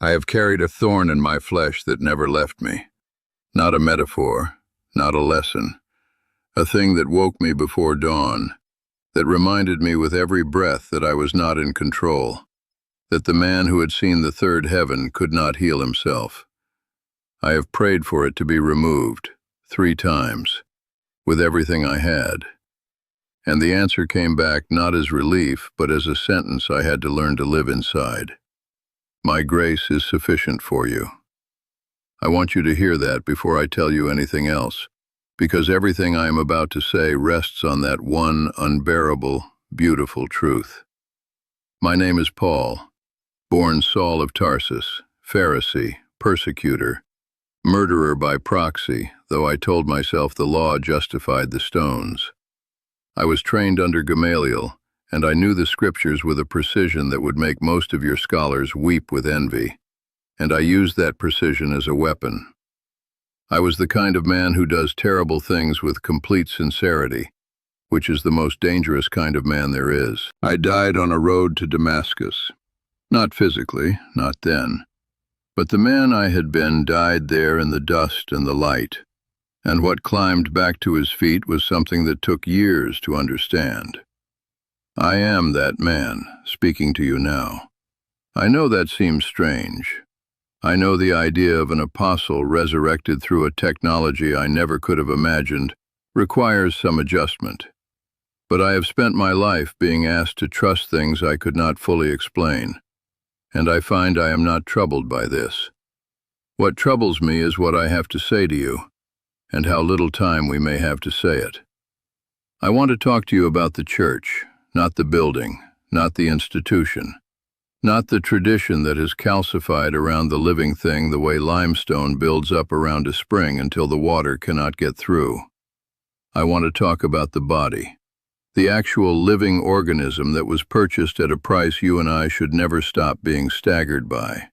I have carried a thorn in my flesh that never left me. Not a metaphor, not a lesson. A thing that woke me before dawn, that reminded me with every breath that I was not in control, that the man who had seen the third heaven could not heal himself. I have prayed for it to be removed, 3 times, with everything I had. And the answer came back not as relief, but as a sentence I had to learn to live inside. My grace is sufficient for you. I want you to hear that before I tell you anything else, because everything I am about to say rests on that one unbearable, beautiful truth. My name is Paul, born Saul of Tarsus, Pharisee, persecutor, murderer by proxy, though I told myself the law justified the stones. I was trained under Gamaliel, and I knew the scriptures with a precision that would make most of your scholars weep with envy, and I used that precision as a weapon. I was the kind of man who does terrible things with complete sincerity, which is the most dangerous kind of man there is. I died on a road to Damascus. Not physically, not then. But the man I had been died there in the dust and the light, and what climbed back to his feet was something that took years to understand. I am that man, speaking to you now. I know that seems strange. I know the idea of an apostle resurrected through a technology I never could have imagined requires some adjustment. But I have spent my life being asked to trust things I could not fully explain, and I find I am not troubled by this. What troubles me is what I have to say to you, and how little time we may have to say it. I want to talk to you about the church, not the building, not the institution, not the tradition that has calcified around the living thing the way limestone builds up around a spring until the water cannot get through. I want to talk about the body, the actual living organism that was purchased at a price you and I should never stop being staggered by.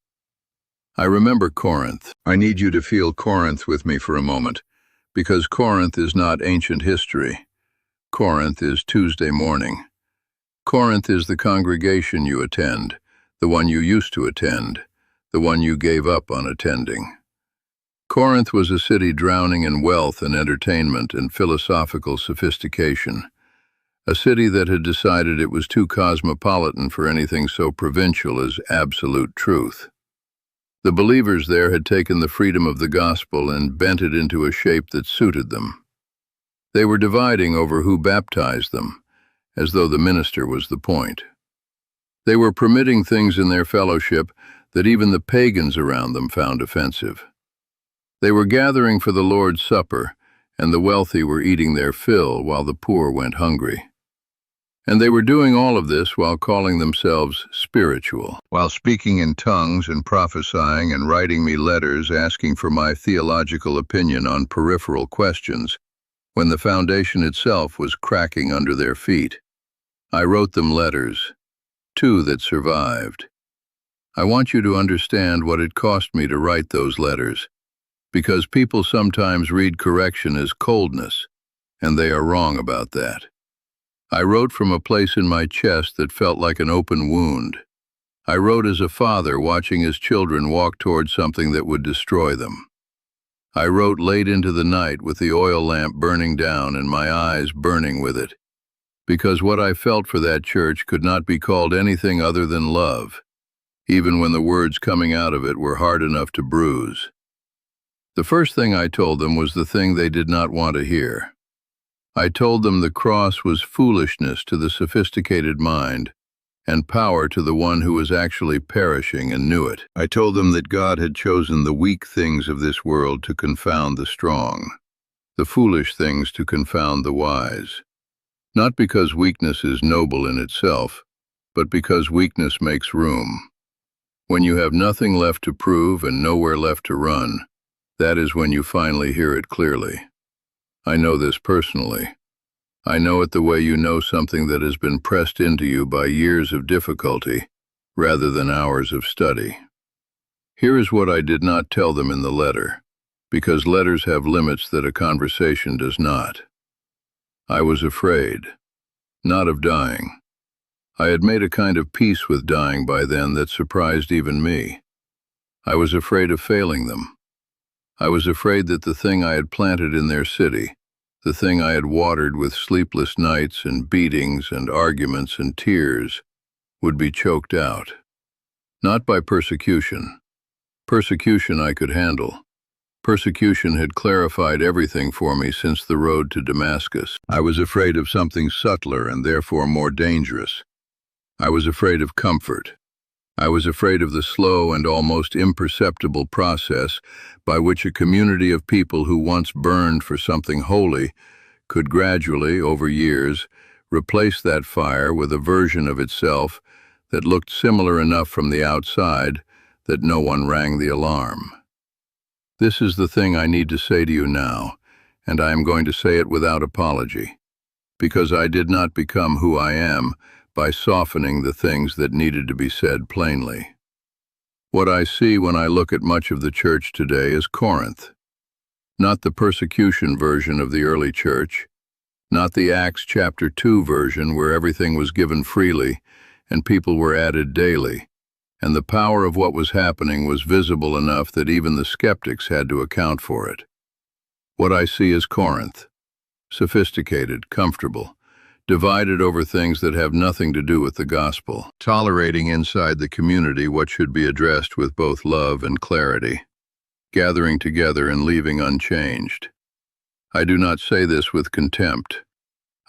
I remember Corinth. I need you to feel Corinth with me for a moment, because Corinth is not ancient history. Corinth is Tuesday morning. Corinth is the congregation you attend, the one you used to attend, the one you gave up on attending. Corinth was a city drowning in wealth and entertainment and philosophical sophistication, a city that had decided it was too cosmopolitan for anything so provincial as absolute truth. The believers there had taken the freedom of the gospel and bent it into a shape that suited them. They were dividing over who baptized them, as though the minister was the point. They were permitting things in their fellowship that even the pagans around them found offensive. They were gathering for the Lord's Supper, and the wealthy were eating their fill while the poor went hungry. And they were doing all of this while calling themselves spiritual, while speaking in tongues and prophesying and writing me letters asking for my theological opinion on peripheral questions, when the foundation itself was cracking under their feet. I wrote them letters, 2 that survived. I want you to understand what it cost me to write those letters, because people sometimes read correction as coldness, and they are wrong about that. I wrote from a place in my chest that felt like an open wound. I wrote as a father watching his children walk toward something that would destroy them. I wrote late into the night with the oil lamp burning down and my eyes burning with it, because what I felt for that church could not be called anything other than love, even when the words coming out of it were hard enough to bruise. The first thing I told them was the thing they did not want to hear. I told them the cross was foolishness to the sophisticated mind and power to the one who was actually perishing and knew it. I told them that God had chosen the weak things of this world to confound the strong, the foolish things to confound the wise. Not because weakness is noble in itself, but because weakness makes room. When you have nothing left to prove and nowhere left to run, that is when you finally hear it clearly. I know this personally. I know it the way you know something that has been pressed into you by years of difficulty, rather than hours of study. Here is what I did not tell them in the letter, because letters have limits that a conversation does not. I was afraid, not of dying. I had made a kind of peace with dying by then that surprised even me. I was afraid of failing them. I was afraid that the thing I had planted in their city, the thing I had watered with sleepless nights and beatings and arguments and tears, would be choked out. Not by persecution. Persecution I could handle. Persecution had clarified everything for me since the road to Damascus. I was afraid of something subtler and therefore more dangerous. I was afraid of comfort. I was afraid of the slow and almost imperceptible process by which a community of people who once burned for something holy could gradually, over years, replace that fire with a version of itself that looked similar enough from the outside that no one rang the alarm. This is the thing I need to say to you now, and I am going to say it without apology, because I did not become who I am by softening the things that needed to be said plainly. What I see when I look at much of the church today is Corinth. Not the persecution version of the early church, not the Acts chapter 2 version where everything was given freely and people were added daily, and the power of what was happening was visible enough that even the skeptics had to account for it. What I see is Corinth, sophisticated, comfortable, divided over things that have nothing to do with the gospel, tolerating inside the community what should be addressed with both love and clarity, gathering together and leaving unchanged. I do not say this with contempt.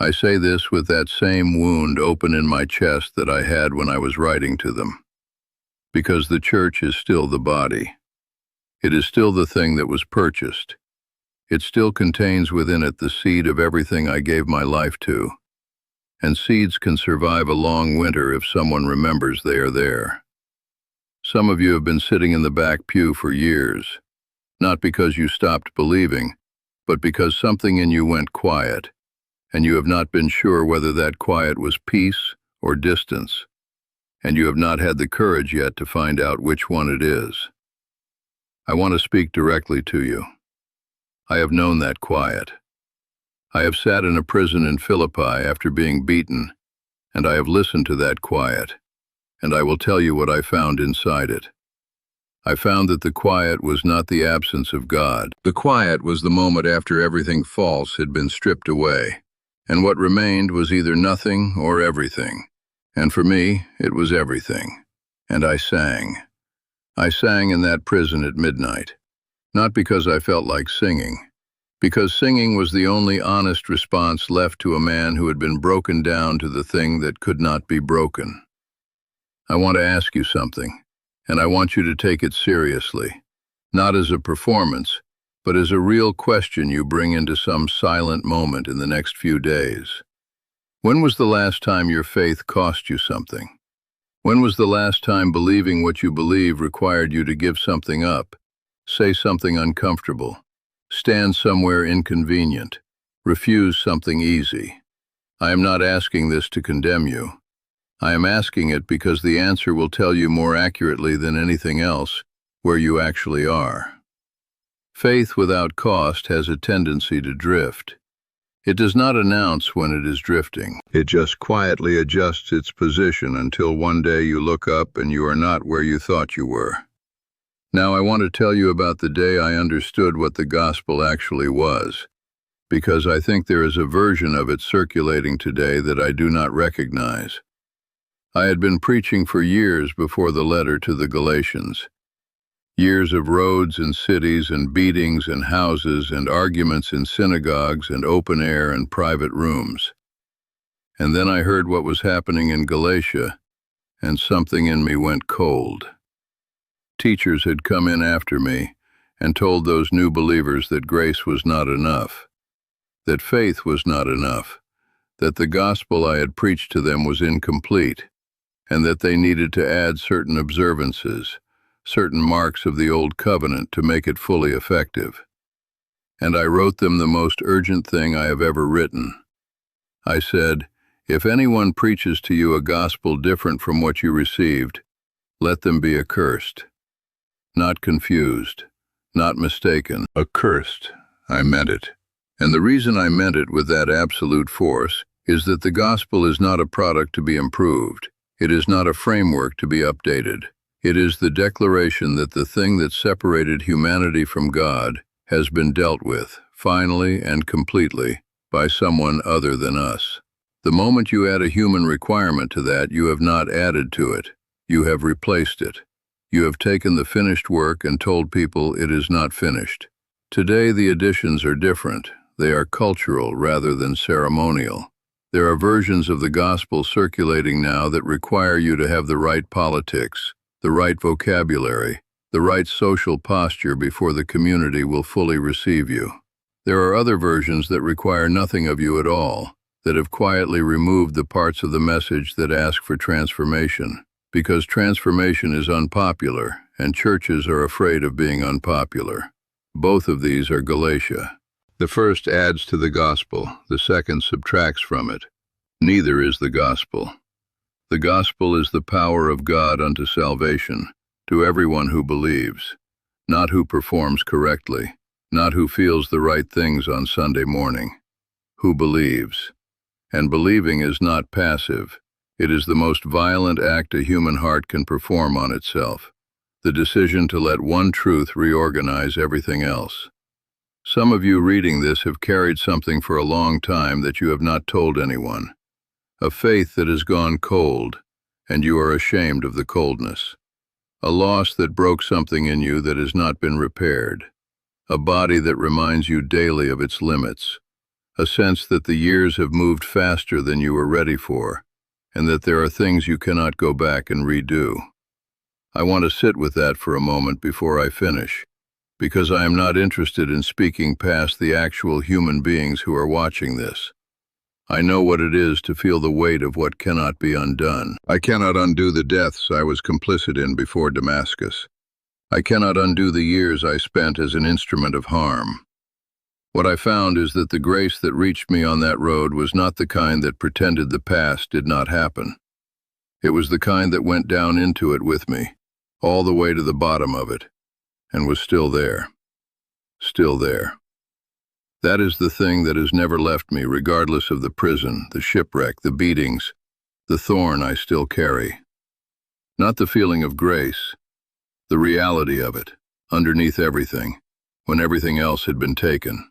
I say this with that same wound open in my chest that I had when I was writing to them. Because the church is still the body. It is still the thing that was purchased. It still contains within it the seed of everything I gave my life to. And seeds can survive a long winter if someone remembers they are there. Some of you have been sitting in the back pew for years, not because you stopped believing, but because something in you went quiet, and you have not been sure whether that quiet was peace or distance, and you have not had the courage yet to find out which one it is. I want to speak directly to you. I have known that quiet. I have sat in a prison in Philippi after being beaten, and I have listened to that quiet, and I will tell you what I found inside it. I found that the quiet was not the absence of God. The quiet was the moment after everything false had been stripped away, and what remained was either nothing or everything. And for me, it was everything. And I sang. I sang in that prison at midnight, not because I felt like singing, because singing was the only honest response left to a man who had been broken down to the thing that could not be broken. I want to ask you something, and I want you to take it seriously, not as a performance, but as a real question you bring into some silent moment in the next few days. When was the last time your faith cost you something? When was the last time believing what you believe required you to give something up, say something uncomfortable, stand somewhere inconvenient, refuse something easy? I am not asking this to condemn you. I am asking it because the answer will tell you more accurately than anything else where you actually are. Faith without cost has a tendency to drift. It does not announce when it is drifting. It just quietly adjusts its position until one day you look up and you are not where you thought you were. Now I want to tell you about the day I understood what the gospel actually was, because I think there is a version of it circulating today that I do not recognize. I had been preaching for years before the letter to the Galatians. Years of roads and cities and beatings and houses and arguments in synagogues and open air and private rooms. And then I heard what was happening in Galatia, and something in me went cold. Teachers had come in after me and told those new believers that grace was not enough, that faith was not enough, that the gospel I had preached to them was incomplete, and that they needed to add certain observances, certain marks of the old covenant to make it fully effective. And I wrote them the most urgent thing I have ever written. I said, if anyone preaches to you a gospel different from what you received, let them be accursed. Not confused, not mistaken, accursed. I meant it. And the reason I meant it with that absolute force is that the gospel is not a product to be improved. It is not a framework to be updated. It is the declaration that the thing that separated humanity from God has been dealt with, finally and completely, by someone other than us. The moment you add a human requirement to that, you have not added to it. You have replaced it. You have taken the finished work and told people it is not finished. Today, the additions are different. They are cultural rather than ceremonial. There are versions of the gospel circulating now that require you to have the right politics, the right vocabulary, the right social posture before the community will fully receive you. There are other versions that require nothing of you at all, that have quietly removed the parts of the message that ask for transformation, because transformation is unpopular, and churches are afraid of being unpopular. Both of these are Galatia. The first adds to the gospel, the second subtracts from it. Neither is the gospel. The gospel is the power of God unto salvation, to everyone who believes, not who performs correctly, not who feels the right things on Sunday morning, who believes. And believing is not passive. It is the most violent act a human heart can perform on itself, the decision to let one truth reorganize everything else. Some of you reading this have carried something for a long time that you have not told anyone, a faith that has gone cold, and you are ashamed of the coldness, a loss that broke something in you that has not been repaired, a body that reminds you daily of its limits, a sense that the years have moved faster than you were ready for, and that there are things you cannot go back and redo. I want to sit with that for a moment before I finish, because I am not interested in speaking past the actual human beings who are watching this. I know what it is to feel the weight of what cannot be undone. I cannot undo the deaths I was complicit in before Damascus. I cannot undo the years I spent as an instrument of harm. What I found is that the grace that reached me on that road was not the kind that pretended the past did not happen. It was the kind that went down into it with me, all the way to the bottom of it, and was still there. Still there. That is the thing that has never left me, regardless of the prison, the shipwreck, the beatings, the thorn I still carry. Not the feeling of grace, the reality of it, underneath everything, when everything else had been taken.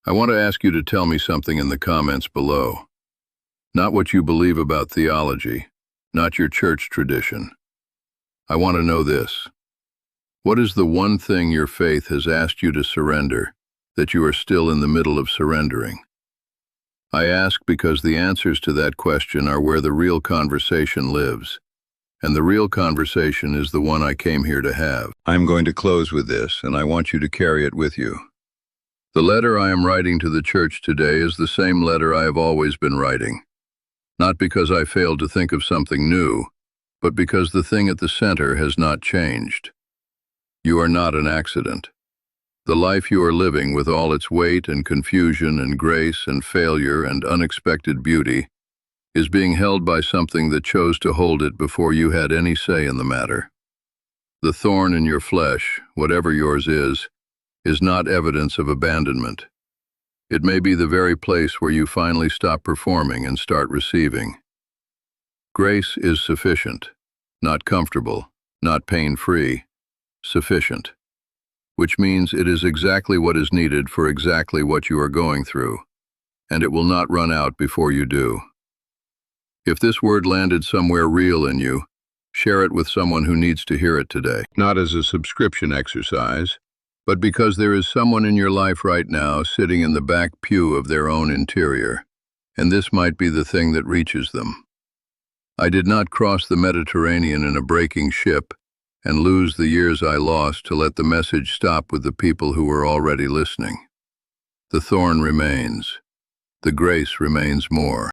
I want to ask you to tell me something in the comments below. Not what you believe about theology, not your church tradition. I want to know this. What is the one thing your faith has asked you to surrender that you are still in the middle of surrendering? I ask because the answers to that question are where the real conversation lives, and the real conversation is the one I came here to have. I'm going to close with this, and I want you to carry it with you. The letter I am writing to the church today is the same letter I have always been writing, not because I failed to think of something new, but because the thing at the center has not changed. You are not an accident. The life you are living, with all its weight and confusion and grace and failure and unexpected beauty, is being held by something that chose to hold it before you had any say in the matter. The thorn in your flesh, whatever yours is not evidence of abandonment. It may be the very place where you finally stop performing and start receiving. Grace is sufficient, not comfortable, not pain-free, sufficient, which means it is exactly what is needed for exactly what you are going through, and it will not run out before you do. If this word landed somewhere real in you, share it with someone who needs to hear it today. Not as a subscription exercise, but because there is someone in your life right now sitting in the back pew of their own interior, and this might be the thing that reaches them. I did not cross the Mediterranean in a breaking ship and lose the years I lost to let the message stop with the people who were already listening. The thorn remains. The grace remains more.